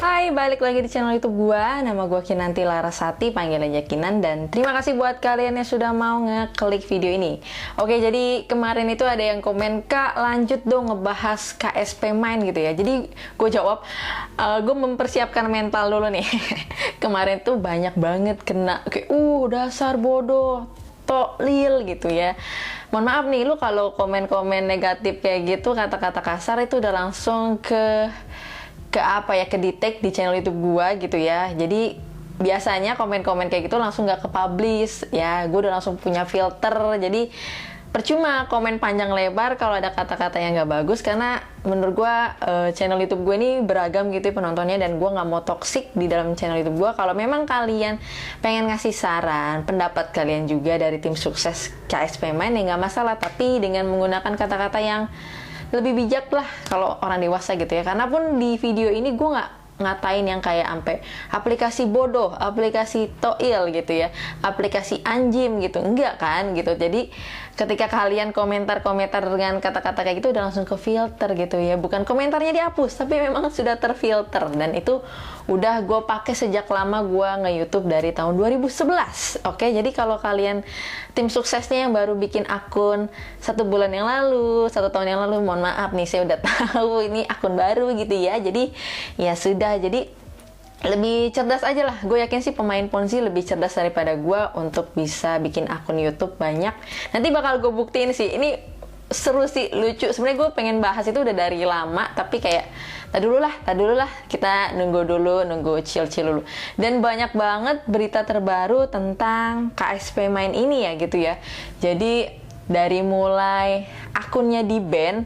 Hai, balik lagi di channel YouTube gua. Nama gua Kinanti Larasati, panggil aja Kinan. Dan terima kasih buat kalian yang sudah mau ngeklik video ini. Oke, jadi kemarin itu ada yang komen, "Kak, lanjut dong ngebahas KSP main gitu ya." Jadi gue jawab, gue mempersiapkan mental dulu nih. Kemarin tuh banyak banget kena kayak dasar bodoh, toklil gitu ya. Mohon maaf nih, lu kalau komen-komen negatif kayak gitu, kata-kata kasar itu udah langsung ke detect di channel YouTube gua gitu ya. Jadi biasanya komen-komen kayak gitu langsung nggak ke publish ya. Gue udah langsung punya filter. Jadi percuma komen panjang lebar kalau ada kata-kata yang nggak bagus, karena menurut gua channel YouTube gue ini beragam gitu ya penontonnya, dan gua nggak mau toksik di dalam channel YouTube gua. Kalau memang kalian pengen ngasih saran, pendapat kalian juga dari tim sukses KSP Main, ya nggak masalah, tapi dengan menggunakan kata-kata yang lebih bijak lah kalau orang dewasa gitu ya. Karena pun di video ini gue nggak ngatain yang kayak ampe aplikasi bodoh, aplikasi toil gitu ya, aplikasi anjim gitu, enggak kan gitu. Jadi ketika kalian komentar-komentar dengan kata-kata kayak gitu udah langsung ke filter gitu ya, bukan komentarnya dihapus tapi memang sudah terfilter, dan itu udah gue pakai sejak lama gue nge-YouTube dari tahun 2011. Oke, jadi kalau kalian tim suksesnya yang baru bikin akun 1 bulan yang lalu, 1 tahun yang lalu, mohon maaf nih, saya udah tahu ini akun baru gitu ya. Jadi ya sudah, jadi lebih cerdas aja lah. Gue yakin sih pemain Ponzi lebih cerdas daripada gue untuk bisa bikin akun YouTube banyak. Nanti bakal gue buktiin sih. Ini seru sih, lucu. Sebenarnya gue pengen bahas itu udah dari lama, tapi kayak tadi dulu lah, kita nunggu chill dulu. Dan banyak banget berita terbaru tentang KSP Main ini ya gitu ya. Jadi dari mulai akunnya di ban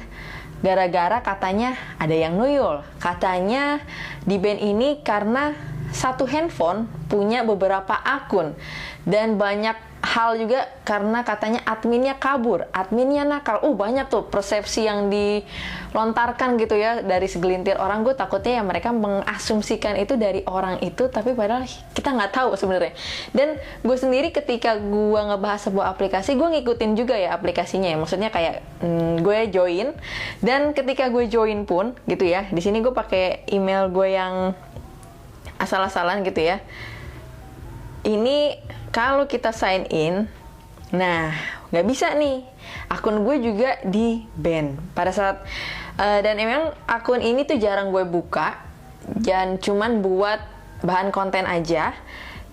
gara-gara katanya ada yang nuyul. Katanya di ban ini karena satu handphone punya beberapa akun, dan banyak hal juga karena katanya adminnya kabur, adminnya nakal. Banyak tuh persepsi yang dilontarkan gitu ya dari segelintir orang. Gue takutnya ya mereka mengasumsikan itu dari orang itu, tapi padahal kita nggak tahu sebenarnya. Dan gue sendiri ketika gue ngebahas sebuah aplikasi, gue ngikutin juga ya aplikasinya ya. Maksudnya kayak gue join, dan ketika gue join pun gitu ya, di sini gue pakai email gue yang asal-asalan gitu ya. Ini kalau kita sign in, nah nggak bisa nih, akun gue juga di ban pada saat dan emang akun ini tuh jarang gue buka, dan cuman buat bahan konten aja.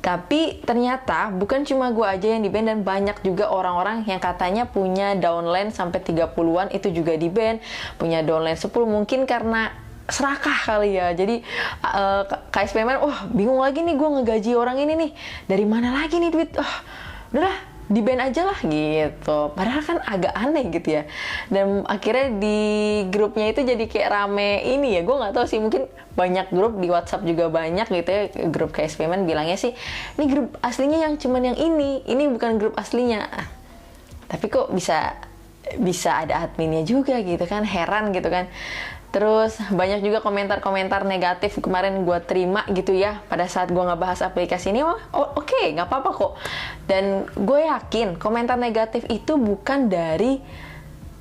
Tapi ternyata bukan cuma gue aja yang di ban, dan banyak juga orang-orang yang katanya punya downline sampai 30-an itu juga di ban, punya downline 10, mungkin karena serakah kali ya. Jadi KSP Main, bingung lagi nih gue ngegaji orang ini nih, dari mana lagi nih duit, udahlah di ban aja lah gitu. Padahal kan agak aneh gitu ya. Dan akhirnya di grupnya itu jadi kayak rame ini ya, gue nggak tahu sih, mungkin banyak grup di WhatsApp juga banyak gitu ya, grup KSP Main bilangnya sih ini grup aslinya yang cuman yang ini bukan grup aslinya. Tapi kok bisa ada adminnya juga gitu kan, heran gitu kan. Terus banyak juga komentar-komentar negatif kemarin gue terima gitu ya pada saat gue ngebahas aplikasi ini. Oke, nggak apa-apa kok. Dan gue yakin komentar negatif itu bukan dari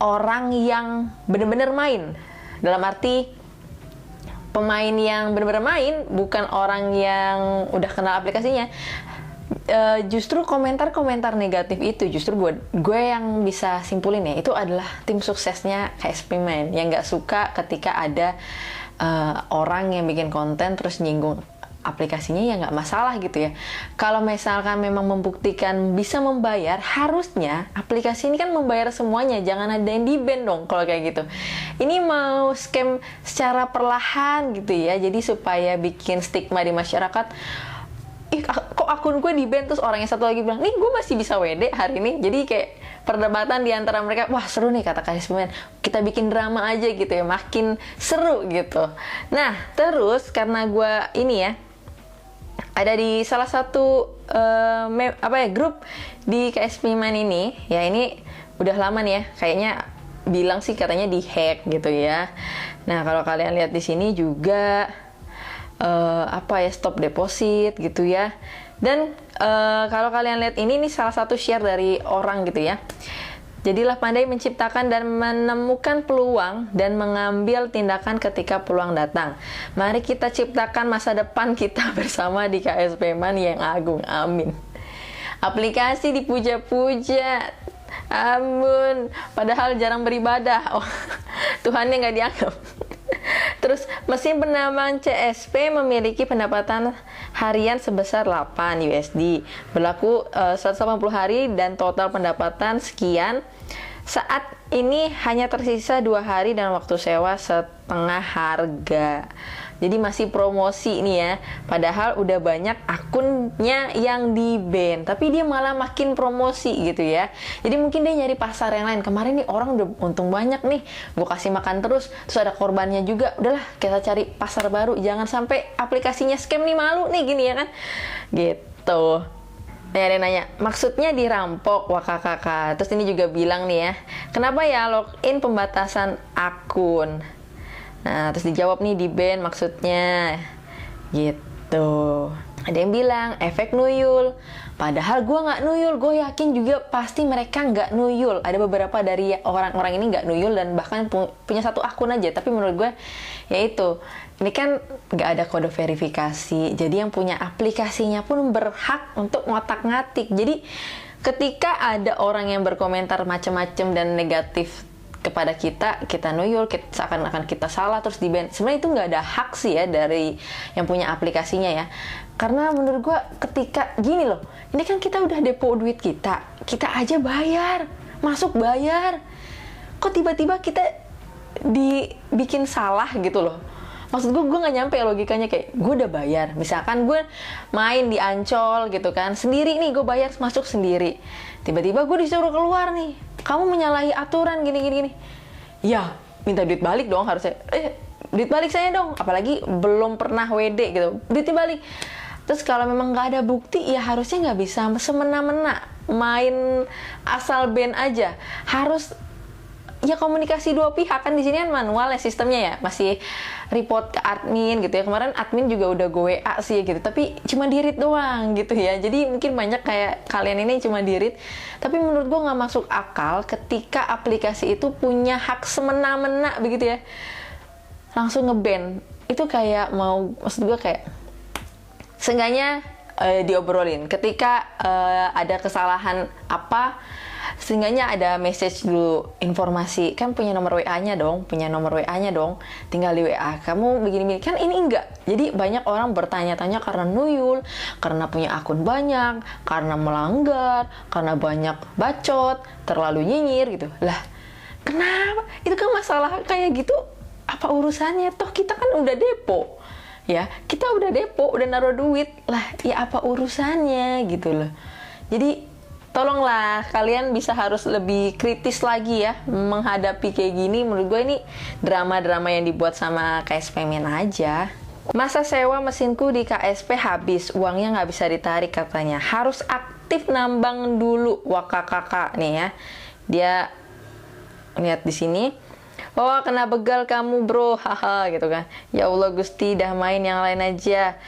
orang yang bener-bener main. Dalam arti pemain yang bener-bener main, bukan orang yang udah kenal aplikasinya. Justru komentar-komentar negatif itu justru gue yang bisa simpulin ya, itu adalah tim suksesnya KSP Main yang nggak suka ketika ada orang yang bikin konten terus nyinggung aplikasinya. Ya nggak masalah gitu ya. Kalau misalkan memang membuktikan bisa membayar, harusnya aplikasi ini kan membayar semuanya, jangan ada yang di ban dong kalau kayak gitu. Ini mau scam secara perlahan gitu ya, jadi supaya bikin stigma di masyarakat, kok akun gue di ban, terus orang yang satu lagi bilang, nih gue masih bisa WD hari ini. Jadi kayak perdebatan di antara mereka, wah seru nih kata KSP Main, kita bikin drama aja gitu ya, makin seru gitu. Nah terus karena gue ini ya ada di salah satu grup di KSP Main ini ya, ini udah lama nih ya, kayaknya bilang sih katanya di hack gitu ya. Nah kalau kalian lihat di sini juga stop deposit gitu ya. Dan kalau kalian lihat ini salah satu share dari orang gitu ya. Jadilah pandai menciptakan dan menemukan peluang dan mengambil tindakan ketika peluang datang. Mari kita ciptakan masa depan kita bersama di KSP Man yang agung. Amin. Aplikasi dipuja-puja. Ampun, padahal jarang beribadah. Oh, Tuhannya nggak dianggap. Terus, mesin penambang CSP memiliki pendapatan harian sebesar 8 USD. Berlaku 180 hari dan total pendapatan sekian. Saat ini hanya tersisa 2 hari dan waktu sewa setengah harga. Jadi masih promosi nih ya. Padahal udah banyak akunnya yang di-ban, tapi dia malah makin promosi gitu ya. Jadi mungkin dia nyari pasar yang lain. Kemarin nih orang udah untung banyak nih, gue kasih makan terus ada korbannya juga. Udahlah, kita cari pasar baru. Jangan sampai aplikasinya scam nih, malu nih gini ya kan. Gitu. Nah, ada yang nanya, maksudnya dirampok? Wah kakak. Terus ini juga bilang nih ya, kenapa ya login pembatasan akun? Nah, terus dijawab nih di-ban maksudnya. Gitu. Ada yang bilang, efek nuyul. Padahal gue nggak nuyul, gue yakin juga pasti mereka nggak nuyul. Ada beberapa dari orang-orang ini nggak nuyul dan bahkan punya satu akun aja. Tapi menurut gue, ya itu, ini kan nggak ada kode verifikasi. Jadi yang punya aplikasinya pun berhak untuk ngotak-ngatik. Jadi ketika ada orang yang berkomentar macam-macam dan negatif kepada kita nuyul, seakan-akan kita salah terus di-ban. Sebenarnya itu nggak ada hak sih ya dari yang punya aplikasinya ya. Karena menurut gue ketika gini loh, ini kan kita udah depo duit kita aja bayar, masuk bayar. Kok tiba-tiba kita dibikin salah gitu loh. Maksud gue nggak nyampe logikanya, kayak gue udah bayar. Misalkan gue main di Ancol gitu kan, sendiri nih gue bayar masuk sendiri. Tiba-tiba gue disuruh keluar nih, kamu menyalahi aturan gini. Ya, minta duit balik dong harusnya. Duit balik saya dong. Apalagi belum pernah WD gitu. Duitnya balik. Terus kalau memang nggak ada bukti, ya harusnya nggak bisa semena-mena main asal ban aja. Harus ya komunikasi dua pihak, kan di sini kan manual ya sistemnya ya, masih report ke admin gitu ya. Kemarin admin juga udah gue WA sih gitu, tapi cuma di-read doang gitu ya. Jadi mungkin banyak kayak kalian ini cuma di-read, tapi menurut gue nggak masuk akal ketika aplikasi itu punya hak semena-mena begitu ya, langsung nge-ban. Itu kayak maksud gue kayak seenggaknya diobrolin ketika ada kesalahan apa, seenggaknya ada message dulu, informasi. Kan punya nomor WA-nya dong, tinggal di WA kamu begini-begini. Kan ini enggak. Jadi banyak orang bertanya-tanya karena nuyul, karena punya akun banyak, karena melanggar, karena banyak bacot, terlalu nyinyir gitu. Lah, kenapa? Itu kan masalah kayak gitu, apa urusannya? Toh kita kan udah depo. Ya, kita udah depo, udah naruh duit. Lah, ya apa urusannya gitu loh. Jadi tolonglah kalian bisa harus lebih kritis lagi ya menghadapi kayak gini. Menurut gue ini drama-drama yang dibuat sama KSP Man aja. Masa sewa mesinku di KSP habis, uangnya nggak bisa ditarik katanya. Harus aktif nambang dulu. Wah kakak nih ya. Dia lihat di sini. Oh kena begal kamu bro, haha gitu kan. Ya Allah Gusti, dah main yang lain aja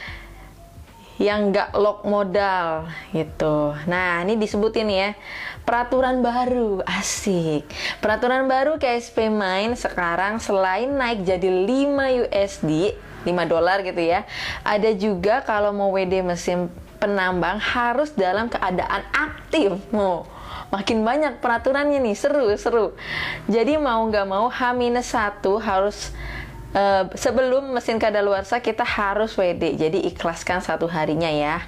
yang nggak lock modal gitu. Nah ini disebutin ya, peraturan baru, asik. Peraturan baru KSP Main sekarang selain naik jadi 5 USD, 5 dolar gitu ya, ada juga kalau mau WD mesin penambang harus dalam keadaan aktif. Makin banyak peraturannya nih, seru. Jadi mau nggak mau H-1 harus sebelum mesin kadaluarsa kita harus WD. Jadi ikhlaskan 1 harinya ya.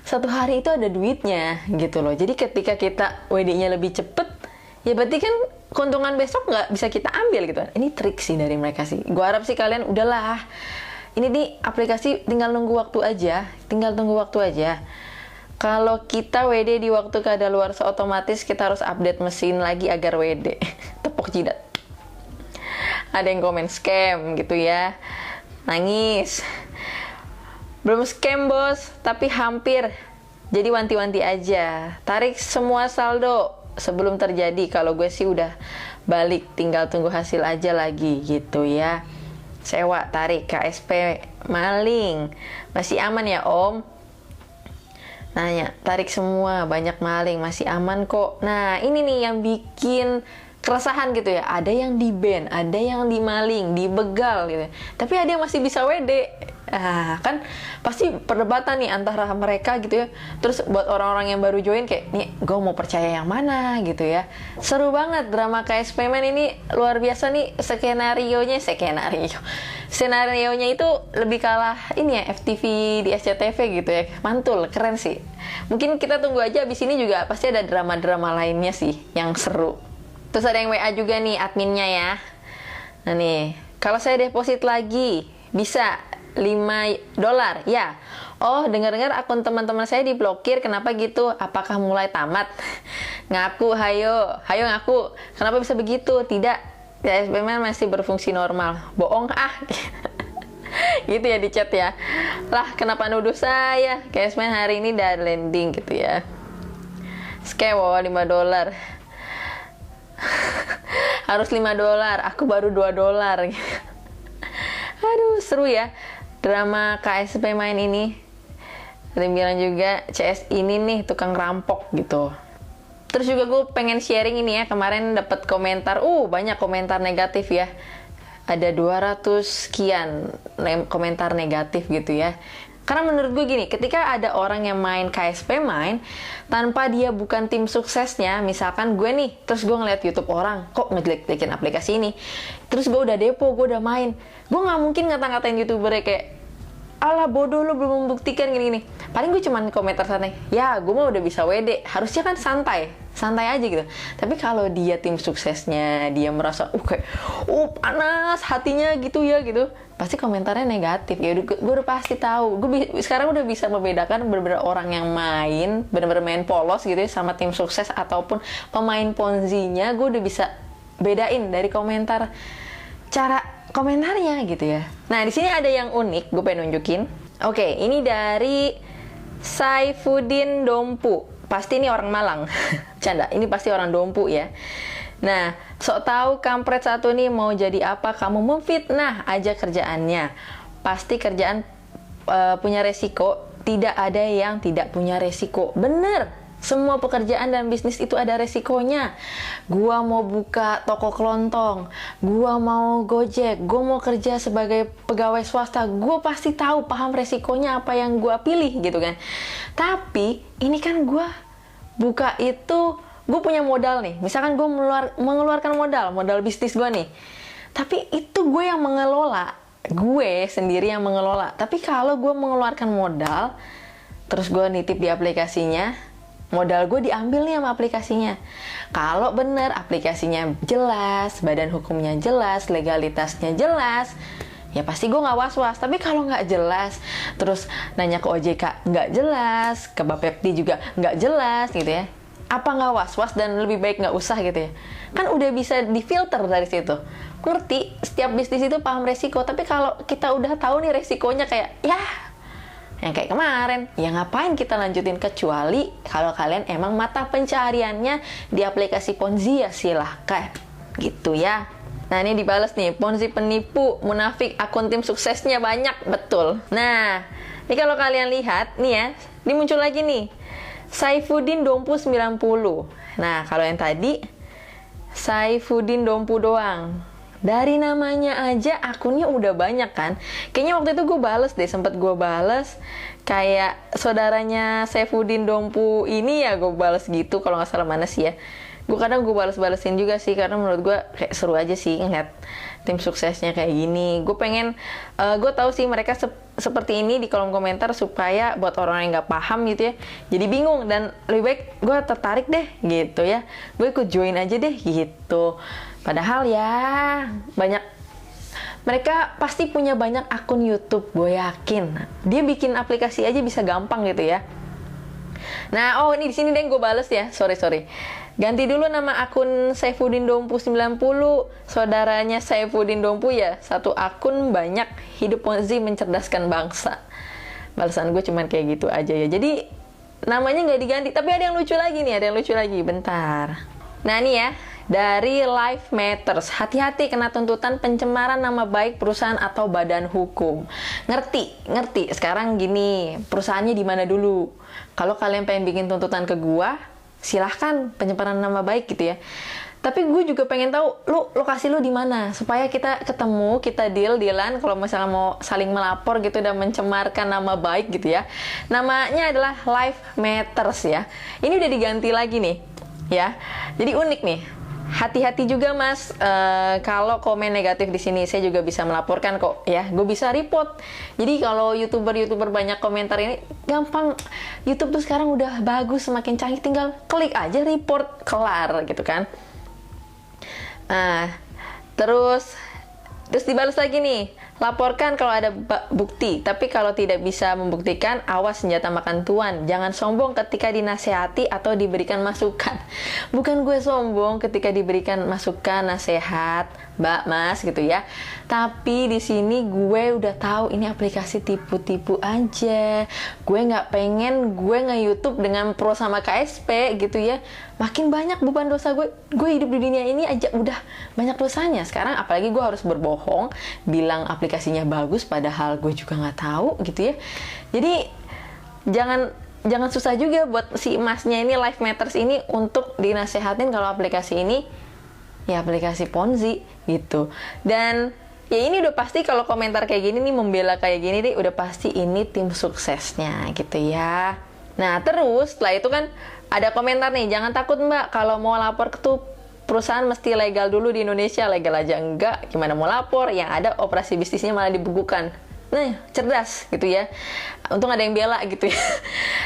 1 hari itu ada duitnya gitu loh. Jadi ketika kita WD-nya lebih cepet, ya berarti kan keuntungan besok nggak bisa kita ambil gitu. Ini trik sih dari mereka sih. Gua harap sih kalian udahlah. Ini nih aplikasi tinggal tunggu waktu aja. Kalau kita WD di waktu kadaluarsa, otomatis kita harus update mesin lagi agar WD. Tepuk jidat. Ada yang komen scam gitu ya. Nangis. Belum scam bos, tapi hampir. Jadi wanti-wanti aja. Tarik semua saldo sebelum terjadi. Kalau gue sih udah balik, tinggal tunggu hasil aja lagi gitu ya. Sewa, tarik, KSP, maling. Masih aman ya om? Nanya, tarik semua, banyak maling, masih aman kok. Nah, ini nih yang bikin keresahan gitu ya. Ada yang di-ban, ada yang dimaling, dibegal gitu. Tapi ada yang masih bisa WD. Kan pasti perdebatan nih antara mereka gitu ya. Terus buat orang-orang yang baru join kayak, nih gue mau percaya yang mana gitu ya. Seru banget drama KSP Man ini, luar biasa nih Skenarionya itu lebih kalah ini ya, FTV di SCTV gitu ya. Mantul, keren sih. Mungkin kita tunggu aja, abis ini juga pasti ada drama-drama lainnya sih yang seru. Terus ada yang WA juga nih adminnya ya. Nah nih, kalau saya deposit lagi bisa $5 ya. Oh, dengar-dengar akun teman-teman saya diblokir, kenapa gitu? Apakah mulai tamat? Ngaku, hayo ngaku. Kenapa bisa begitu? Tidak, KSP Man masih berfungsi normal. Bohong gitu ya di chat ya. Lah, kenapa nuduh saya? KSP Man hari ini udah landing gitu ya. Skewo $5. Harus $5, aku baru $2. Aduh, seru ya drama KSP Man ini. Ada yang bilang juga CS ini nih tukang rampok gitu. Terus juga gue pengen sharing ini ya, kemarin dapat komentar, banyak komentar negatif ya. Ada 200 sekian komentar negatif gitu ya. Karena menurut gue gini, ketika ada orang yang main KSP Man tanpa dia bukan tim suksesnya, misalkan gue nih, terus gue ngeliat YouTube orang, kok ngejelek-jelekin aplikasi ini, terus gue udah depo, gue udah main, gue nggak mungkin ngata-ngatain YouTubernya kayak, alah bodoh lu belum membuktikan gini-gini. Paling gue cuman komentar santai, ya gue mah udah bisa WD, harusnya kan santai aja gitu. Tapi kalau dia tim suksesnya, dia merasa kayak panas hatinya gitu ya gitu, pasti komentarnya negatif. Ya gue udah pasti tahu. Gue sekarang udah bisa membedakan bener-bener orang yang main bener-bener main polos gitu ya sama tim sukses ataupun pemain ponzi-nya. Gue udah bisa bedain dari komentar, cara komentarnya gitu ya. Nah, di sini ada yang unik, gue pengen nunjukin. Oke, ini dari Saifuddin Dompu. Pasti ini orang Malang. Canda, ini pasti orang Dompu ya. Nah, sok tahu kampret satu nih mau jadi apa, kamu memfitnah aja kerjaannya. Pasti kerjaan punya resiko, tidak ada yang tidak punya resiko. Bener. Semua pekerjaan dan bisnis itu ada resikonya. Gua mau buka toko kelontong, gua mau Gojek, gua mau kerja sebagai pegawai swasta, gua pasti tahu, paham resikonya apa yang gua pilih gitu kan. Tapi ini kan gua buka itu, gua punya modal nih. Misalkan gua mengeluarkan modal bisnis gua nih. Tapi itu gue yang mengelola, gue sendiri yang mengelola. Tapi kalau gua mengeluarkan modal, terus gua nitip di aplikasinya, modal gue diambil nih sama aplikasinya. Kalau bener aplikasinya jelas, badan hukumnya jelas, legalitasnya jelas, ya pasti gue nggak was-was. Tapi kalau nggak jelas, terus nanya ke OJK nggak jelas, ke Bapepti juga nggak jelas gitu ya, apa nggak was-was dan lebih baik nggak usah gitu ya. Kan udah bisa difilter dari situ. Ngerti, setiap bisnis itu paham resiko. Tapi kalau kita udah tahu nih resikonya kayak yang kayak kemarin, ya ngapain kita lanjutin, kecuali kalau kalian emang mata pencariannya di aplikasi Ponzi, ya silahkan gitu ya. Nah, ini dibalas nih, Ponzi penipu, munafik, akun tim suksesnya banyak, betul. Nah, ini kalau kalian lihat nih ya, ini muncul lagi nih, Saifuddin Dompu 90. Nah, kalau yang tadi Saifuddin Dompu doang. Dari namanya aja akunnya udah banyak kan. Kayaknya waktu itu gue bales deh, sempet gue bales kayak saudaranya Saifuddin Dompu ini ya, gue bales gitu kalau nggak salah, mana sih ya. Gue kadang gue balesin juga sih, karena menurut gue kayak seru aja sih ngeliat tim suksesnya kayak gini. Gue pengen, gue tahu sih mereka seperti ini di kolom komentar, supaya buat orang yang nggak paham gitu ya, jadi bingung, dan lebih baik gue tertarik deh gitu ya, gue ikut join aja deh gitu. Padahal ya mereka pasti punya banyak akun YouTube, gue yakin. Dia bikin aplikasi aja bisa gampang gitu ya. Nah, ini di sini deh gue bales ya. Sorry. Ganti dulu nama akun Saifuddin Dompu 90, saudaranya Saifuddin Dompu ya. Satu akun banyak, hidup Ponzi mencerdaskan bangsa. Balasan gue cuman kayak gitu aja ya. Jadi namanya nggak diganti, tapi ada yang lucu lagi nih, Bentar. Nah nih ya, dari Life Matters, hati-hati kena tuntutan pencemaran nama baik perusahaan atau badan hukum. Ngerti. Sekarang gini, perusahaannya di mana dulu? Kalau kalian pengen bikin tuntutan ke gua, silahkan pencemaran nama baik gitu ya. Tapi gue juga pengen tahu lokasi lu di mana supaya kita ketemu, kita dealan kalau misalnya mau saling melapor gitu dan mencemarkan nama baik gitu ya. Namanya adalah Life Matters ya. Ini udah diganti lagi nih ya. Jadi unik nih. Hati-hati juga mas, kalau komen negatif di sini saya juga bisa melaporkan kok ya. Gue bisa report. Jadi kalau youtuber banyak komentar ini gampang. YouTube tuh sekarang udah bagus, semakin canggih, tinggal klik aja report, kelar gitu kan. Nah, terus dibalas lagi nih, laporkan kalau ada bukti, tapi kalau tidak bisa membuktikan, awas senjata makan tuan. Jangan sombong ketika dinasehati atau diberikan masukan. Bukan gue sombong ketika diberikan masukan, nasihat, mbak, mas gitu ya. Tapi di sini gue udah tahu ini aplikasi tipu-tipu aja. Gue nggak pengen gue nge-YouTube dengan pro sama KSP gitu ya. Makin banyak beban dosa gue. Gue hidup di dunia ini aja udah banyak dosanya. Sekarang apalagi gue harus berbohong, bilang aplikasinya bagus padahal gue juga nggak tahu gitu ya. Jadi jangan susah juga buat si emasnya ini, Life Matters ini, untuk dinasehatin kalau aplikasi ini ya aplikasi Ponzi gitu. Dan ya ini udah pasti kalau komentar kayak gini nih, membela kayak gini deh, udah pasti ini tim suksesnya gitu ya. Nah terus setelah itu kan ada komentar nih, jangan takut mbak kalau mau lapor ke tuh perusahaan mesti legal dulu di Indonesia. Legal aja enggak, gimana mau lapor, yang ada operasi bisnisnya malah dibukukan. Nah, cerdas gitu ya. Untung ada yang bela gitu ya.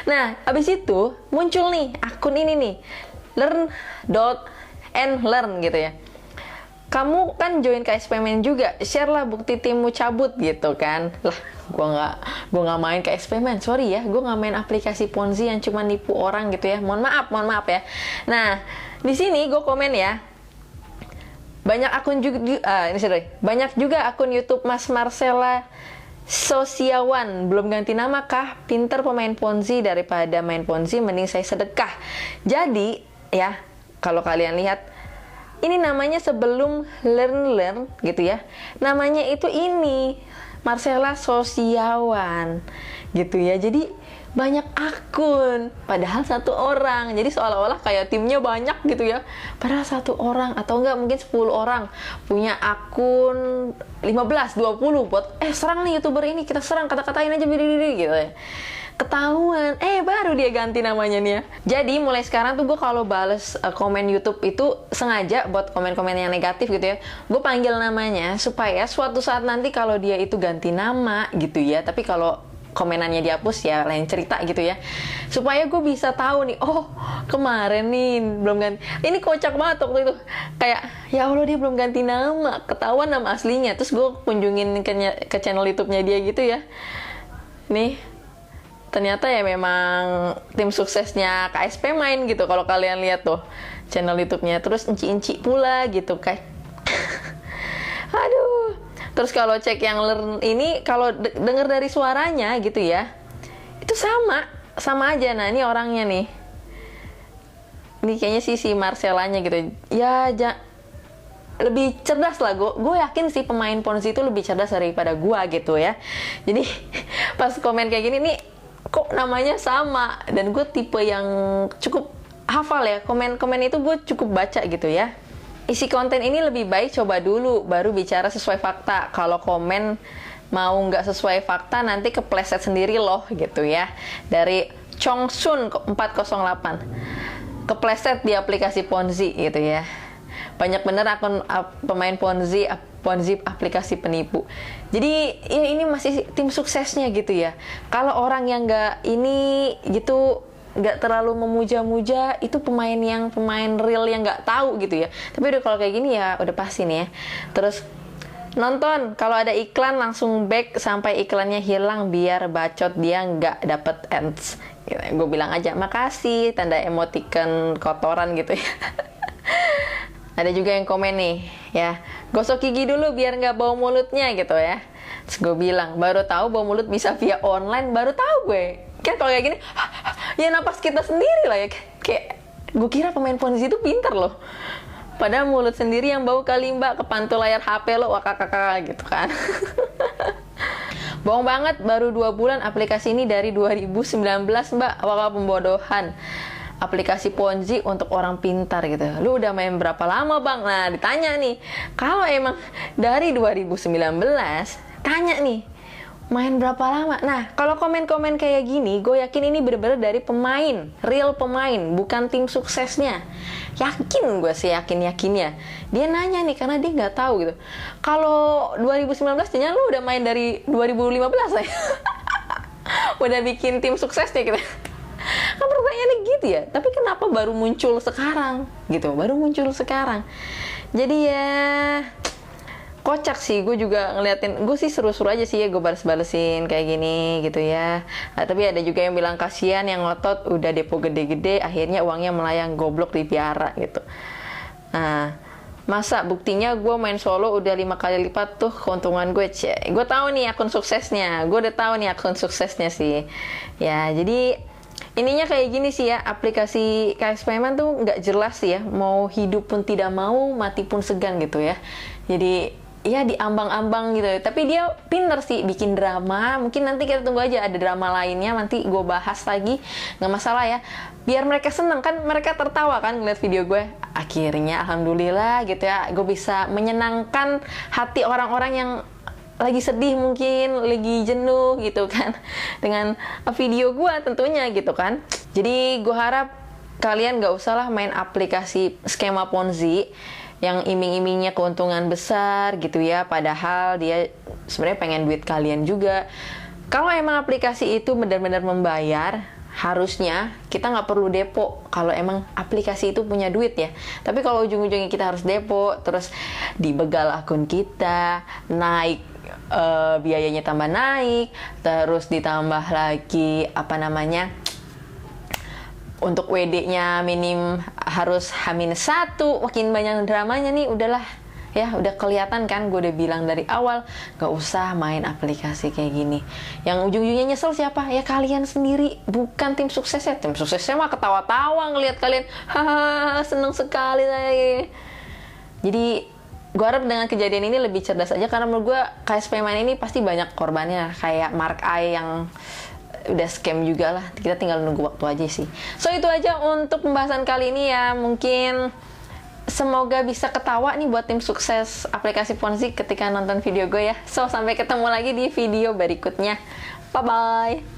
Nah, habis itu muncul nih akun ini nih, learn gitu ya. Kamu kan join KSPMN juga, share lah bukti timmu cabut gitu kan. Lah, gua nggak main KSPMN, sorry ya, gua nggak main aplikasi Ponzi yang cuma nipu orang gitu ya. Mohon maaf ya. Nah, di sini gue komen ya. Banyak juga akun YouTube Mas Marcella Sosiawan belum ganti nama kah? Pinter pemain Ponzi, daripada main Ponzi mending saya sedekah. Jadi ya, kalau kalian lihat ini namanya sebelum learn gitu ya. Namanya itu ini Marcella Sosiawan gitu ya. Jadi banyak akun, padahal satu orang. Jadi seolah-olah kayak timnya banyak gitu ya. Padahal satu orang atau enggak mungkin 10 orang punya akun 15-20 buat serang nih YouTuber ini, kita serang, kata-katain aja gitu ya. Ketahuan, baru dia ganti namanya nih ya. Jadi mulai sekarang tuh gue kalau bales komen YouTube itu sengaja buat komen-komen yang negatif gitu ya, gue panggil namanya supaya suatu saat nanti kalau dia itu ganti nama gitu ya, tapi kalau komenannya dihapus ya lain cerita gitu ya, supaya gue bisa tahu nih, oh kemarin nih belum ganti. Ini kocak banget waktu itu, kayak ya Allah dia belum ganti nama, ketahuan nama aslinya. Terus gue kunjungin ke channel YouTube-nya dia gitu ya, nih ternyata ya memang tim suksesnya KSP main gitu. Kalau kalian lihat tuh channel YouTube-nya, terus enci-enci pula gitu kayak aduh. Terus kalau cek yang learn ini, kalau denger dari suaranya gitu ya, itu sama aja. Nah ini orangnya nih, ini kayaknya si Marcellanya gitu ya, lebih cerdas lah. Gue yakin sih pemain Ponzi itu lebih cerdas daripada gue gitu ya. Jadi pas komen kayak gini nih, kok namanya sama, dan gue tipe yang cukup hafal ya, komen itu gue cukup baca gitu ya. Isi konten ini lebih baik coba dulu baru bicara sesuai fakta. Kalau komen mau nggak sesuai fakta nanti kepleset sendiri loh gitu ya. Dari Chongsun 408, kepleset di aplikasi Ponzi gitu ya. Banyak bener akun pemain Ponzi aplikasi penipu. Jadi ya ini masih tim suksesnya gitu ya. Kalau orang yang nggak ini gitu, nggak terlalu memuja-muja, itu pemain real yang nggak tahu gitu ya. Tapi udah kalau kayak gini ya udah pasti nih ya. Terus nonton, kalau ada iklan langsung back sampai iklannya hilang biar bacot dia nggak dapet ads. Gitu. Gue bilang aja makasih, tanda emoticon kotoran gitu ya. Ada juga yang komen nih ya, gosok gigi dulu biar nggak bau mulutnya gitu ya. Terus gue bilang, baru tahu bau mulut bisa via online, baru tahu gue. Kan kalau kayak gini, ya napas kita sendiri lah ya. Kayak Gue kira pemain Ponzi itu pintar loh. Padahal mulut sendiri yang bau kali mbak, kepantul layar HP lo, wakakaka gitu kan. Bohong banget, baru 2 bulan aplikasi ini dari 2019 mbak, waka pembodohan. Aplikasi Ponzi untuk orang pintar gitu. Lu udah main berapa lama bang? Nah ditanya nih, kalau emang dari 2019, tanya nih, main berapa lama? Nah, kalau komen-komen kayak gini, gue yakin ini bener-bener dari pemain, real pemain, bukan tim suksesnya. Yakin gue sih, yakin-yakinnya. Dia nanya nih, karena dia nggak tahu gitu. Kalau 2019, ternyata lu udah main dari 2015 ya? Udah bikin tim suksesnya gitu. Kan pertanyaannya gitu ya. Tapi kenapa baru muncul sekarang? Gitu, baru muncul sekarang. Jadi ya... kocak sih, gue juga ngeliatin, gue sih seru-seru aja sih ya, gue bales-balesin kayak gini gitu ya. Nah, tapi ada juga yang bilang kasihan yang ngotot udah depo gede-gede, akhirnya uangnya melayang goblok di piara gitu. Nah, masa buktinya gue main solo udah 5 kali lipat tuh keuntungan gue, cek. Gue tahu nih akun suksesnya, gue udah tahu nih akun suksesnya sih. Ya, jadi ininya kayak gini sih ya, aplikasi KS Payment tuh nggak jelas sih ya, mau hidup pun tidak mau, mati pun segan gitu ya. Jadi ya diambang-ambang gitu, tapi dia pinter sih bikin drama. Mungkin nanti kita tunggu aja ada drama lainnya, nanti gue bahas lagi, nggak masalah ya, biar mereka seneng kan, mereka tertawa kan ngeliat video gue. Akhirnya alhamdulillah gitu ya, gue bisa menyenangkan hati orang-orang yang lagi sedih, mungkin lagi jenuh gitu kan, dengan video gue tentunya gitu kan. Jadi gue harap kalian gak usah lah main aplikasi skema Ponzi yang iming-imingnya keuntungan besar gitu ya, padahal dia sebenarnya pengen duit kalian juga. Kalau emang aplikasi itu benar-benar membayar, harusnya kita nggak perlu depo kalau emang aplikasi itu punya duit ya. Tapi kalau ujung-ujungnya kita harus depo, terus dibegal akun kita, naik biayanya tambah naik, terus ditambah lagi apa namanya, untuk WD-nya minim harus H-1, makin banyak dramanya nih. Udahlah ya, udah kelihatan kan, gue udah bilang dari awal gak usah main aplikasi kayak gini. Yang ujung-ujungnya nyesel siapa? Ya kalian sendiri, bukan tim suksesnya. Tim suksesnya mah ketawa-tawa ngelihat kalian, hahaha seneng sekali saya. Jadi gue harap dengan kejadian ini lebih cerdas aja, karena menurut gue KS Payment ini pasti banyak korbannya, kayak Mark Eye yang udah scam juga lah. Kita tinggal nunggu waktu aja sih. So itu aja untuk pembahasan kali ini ya. Mungkin semoga bisa ketawa nih buat tim sukses aplikasi Ponzi ketika nonton video gue ya. So sampai ketemu lagi di video berikutnya. Bye bye.